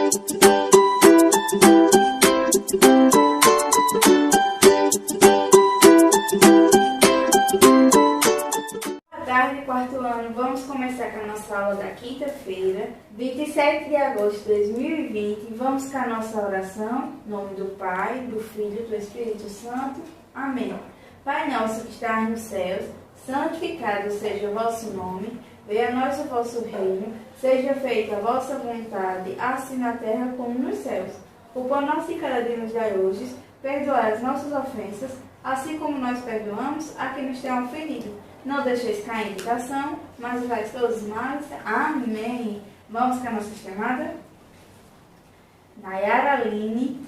Boa tarde, quarto ano. Vamos começar com a nossa aula da quinta-feira, 27 de agosto de 2020. Vamos com a nossa oração, em nome do Pai, do Filho e do Espírito Santo. Amém. Pai nosso que estás nos céus, santificado seja o vosso nome. Venha a nós o vosso reino, seja feita a vossa vontade, assim na terra como nos céus. O pão nosso de cada dia nos dai hoje, perdoai as nossas ofensas, assim como nós perdoamos a quem nos tem ofendido. Não deixeis cair em tentação, mas livrai todos os males. Amém. Vamos com a nossa chamada? Nayara Aline,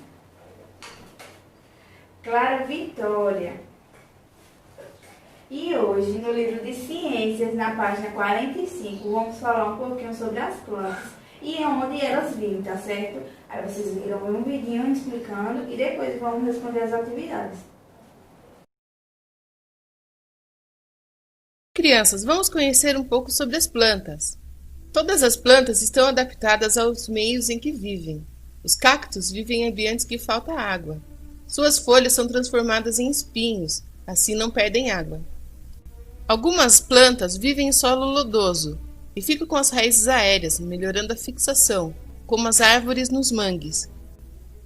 Clara Vitória. E hoje, no livro de Ciências, na página 45, vamos falar um pouquinho sobre as plantas e onde elas vivem, tá certo? Aí vocês viram um vidinho explicando e depois vamos responder as atividades. Crianças, vamos conhecer um pouco sobre as plantas. Todas as plantas estão adaptadas aos meios em que vivem. Os cactos vivem em ambientes que falta água. Suas folhas são transformadas em espinhos, assim não perdem água. Algumas plantas vivem em solo lodoso e ficam com as raízes aéreas, melhorando a fixação, como as árvores nos mangues.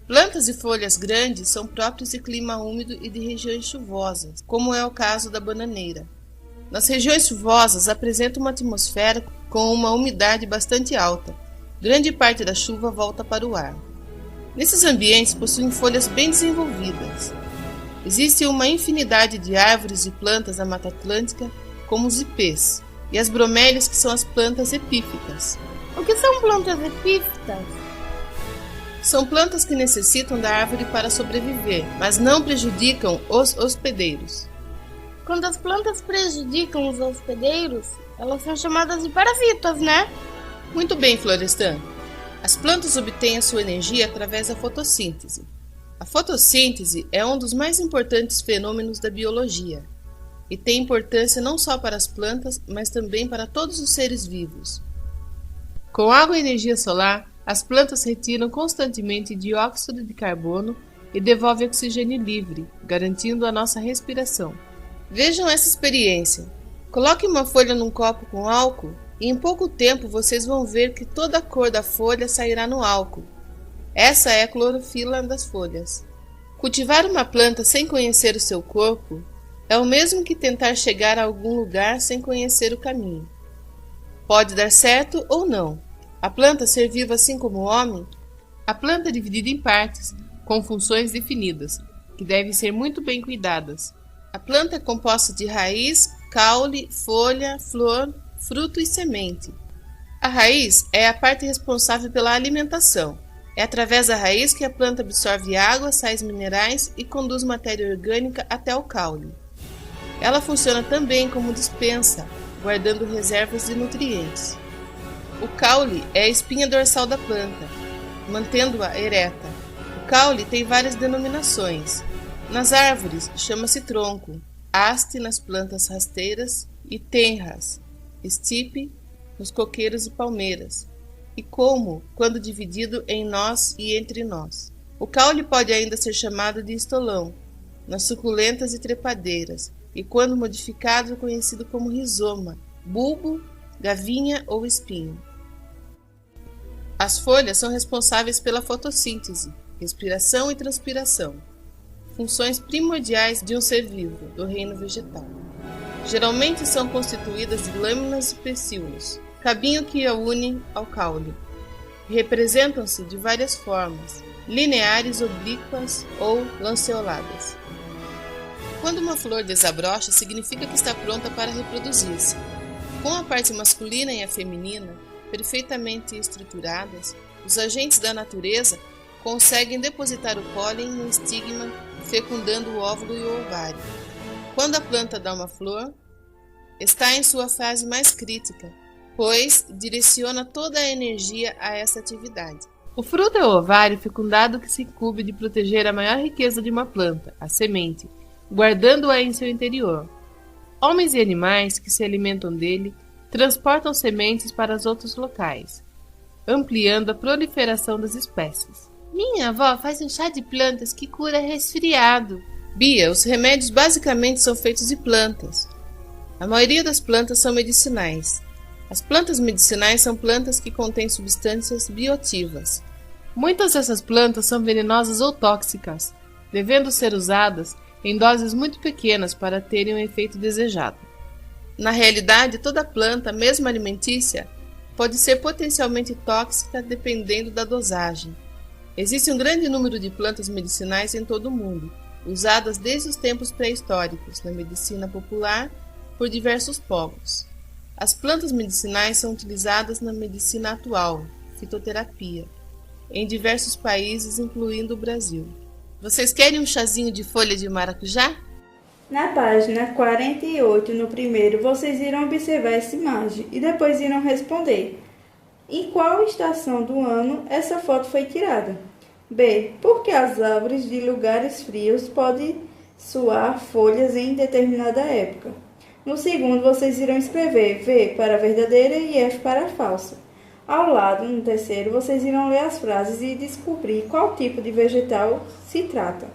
Plantas de folhas grandes são próprias de clima úmido e de regiões chuvosas, como é o caso da bananeira. Nas regiões chuvosas apresenta uma atmosfera com uma umidade bastante alta. Grande parte da chuva volta para o ar. Nesses ambientes possuem folhas bem desenvolvidas. Existe uma infinidade de árvores e plantas da Mata Atlântica, como os ipês, e as bromélias, que são as plantas epífitas. O que são plantas epífitas? São plantas que necessitam da árvore para sobreviver, mas não prejudicam os hospedeiros. Quando as plantas prejudicam os hospedeiros, elas são chamadas de parasitas, né? Muito bem, Florestan. As plantas obtêm a sua energia através da fotossíntese. A fotossíntese é um dos mais importantes fenômenos da biologia e tem importância não só para as plantas, mas também para todos os seres vivos. Com água e energia solar, as plantas retiram constantemente dióxido de carbono e devolvem oxigênio livre, garantindo a nossa respiração. Vejam essa experiência. Coloque uma folha num copo com álcool e em pouco tempo vocês vão ver que toda a cor da folha sairá no álcool. Essa é a clorofila das folhas. Cultivar uma planta sem conhecer o seu corpo é o mesmo que tentar chegar a algum lugar sem conhecer o caminho. Pode dar certo ou não. A planta ser viva assim como o homem, a planta é dividida em partes, com funções definidas, que devem ser muito bem cuidadas. A planta é composta de raiz, caule, folha, flor, fruto e semente. A raiz é a parte responsável pela alimentação. É através da raiz que a planta absorve água, sais minerais e conduz matéria orgânica até o caule. Ela funciona também como despensa, guardando reservas de nutrientes. O caule é a espinha dorsal da planta, mantendo-a ereta. O caule tem várias denominações. Nas árvores chama-se tronco, haste nas plantas rasteiras e tenras, estipe nos coqueiros e palmeiras, e como, quando dividido em nós e entre nós. O caule pode ainda ser chamado de estolão, nas suculentas e trepadeiras, e quando modificado conhecido como rizoma, bulbo, gavinha ou espinho. As folhas são responsáveis pela fotossíntese, respiração e transpiração, funções primordiais de um ser vivo do reino vegetal. Geralmente são constituídas de lâminas e pecíolos, cabinho que a unem ao caule. Representam-se de várias formas, lineares, oblíquas ou lanceoladas. Quando uma flor desabrocha, significa que está pronta para reproduzir-se. Com a parte masculina e a feminina perfeitamente estruturadas, os agentes da natureza conseguem depositar o pólen no estigma, fecundando o óvulo e o ovário. Quando a planta dá uma flor, está em sua fase mais crítica, pois direciona toda a energia a essa atividade. O fruto é o ovário fecundado que se incumbe de proteger a maior riqueza de uma planta, a semente, guardando-a em seu interior. Homens e animais que se alimentam dele transportam sementes para os outros locais. ampliando a proliferação das espécies. Minha avó faz um chá de plantas que cura resfriado. Bia, os remédios basicamente são feitos de plantas. A maioria das plantas são medicinais. As plantas medicinais são plantas que contêm substâncias bioativas. Muitas dessas plantas são venenosas ou tóxicas, devendo ser usadas em doses muito pequenas para terem o efeito desejado. Na realidade, toda planta, mesmo alimentícia, pode ser potencialmente tóxica dependendo da dosagem. Existe um grande número de plantas medicinais em todo o mundo, usadas desde os tempos pré-históricos na medicina popular por diversos povos. As plantas medicinais são utilizadas na medicina atual, fitoterapia, em diversos países, incluindo o Brasil. Vocês querem um chazinho de folha de maracujá? Na página 48, no primeiro, vocês irão observar essa imagem e depois irão responder. Em qual estação do ano essa foto foi tirada? B. Por que as árvores de lugares frios podem suar folhas em determinada época? No segundo, vocês irão escrever V para verdadeira e F para falsa. Ao lado, no terceiro, vocês irão ler as frases e descobrir qual tipo de vegetal se trata.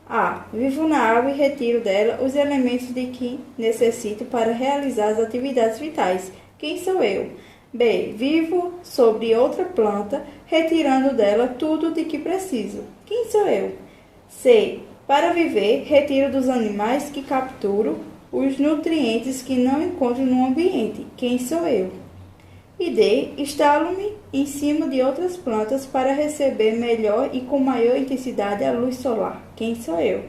A. Vivo na água e retiro dela os elementos de que necessito para realizar as atividades vitais. Quem sou eu? B. Vivo sobre outra planta, retirando dela tudo de que preciso. Quem sou eu? C. Para viver, retiro dos animais que capturo os nutrientes que não encontro no ambiente. Quem sou eu? E D. Instalo-me em cima de outras plantas para receber melhor e com maior intensidade a luz solar. Quem sou eu?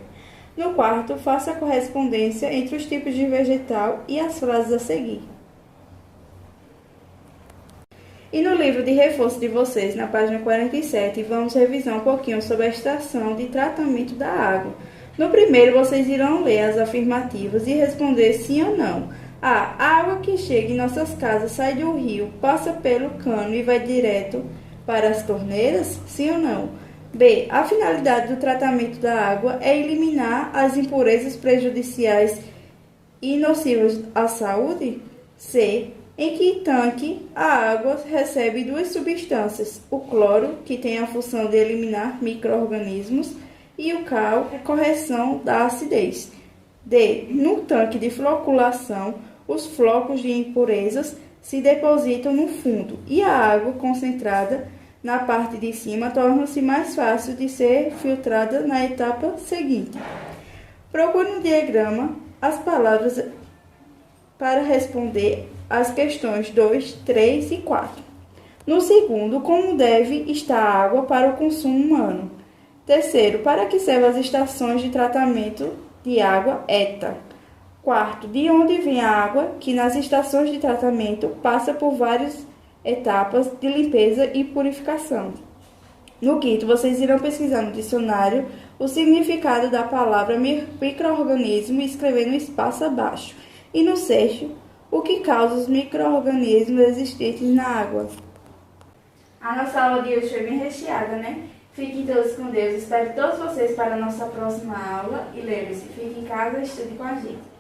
No quarto, faça a correspondência entre os tipos de vegetal e as frases a seguir. E no livro de reforço de vocês, na página 47, vamos revisar um pouquinho sobre a estação de tratamento da água. No primeiro, vocês irão ler as afirmativas e responder sim ou não. A. A água que chega em nossas casas sai do rio, passa pelo cano e vai direto para as torneiras? Sim ou não? B. A finalidade do tratamento da água é eliminar as impurezas prejudiciais e nocivas à saúde? C. Em que tanque a água recebe duas substâncias, o cloro, que tem a função de eliminar micro-organismos, e o cal, a correção da acidez. D. No tanque de floculação, os flocos de impurezas se depositam no fundo e a água concentrada na parte de cima torna-se mais fácil de ser filtrada na etapa seguinte. Procure no diagrama as palavras para responder as questões 2, 3 e 4. No segundo, como deve estar a água para o consumo humano? Terceiro, para que servem as estações de tratamento de água ETA? Quarto, de onde vem a água que nas estações de tratamento passa por várias etapas de limpeza e purificação? No quinto, vocês irão pesquisar no dicionário o significado da palavra micro-organismo e escrever no espaço abaixo. E no sexto, o que causa os micro-organismos existentes na água? A nossa aula de hoje foi bem recheada, né? Fiquem todos com Deus. Espero todos vocês para a nossa próxima aula. E lembre-se, fique em casa e estude com a gente.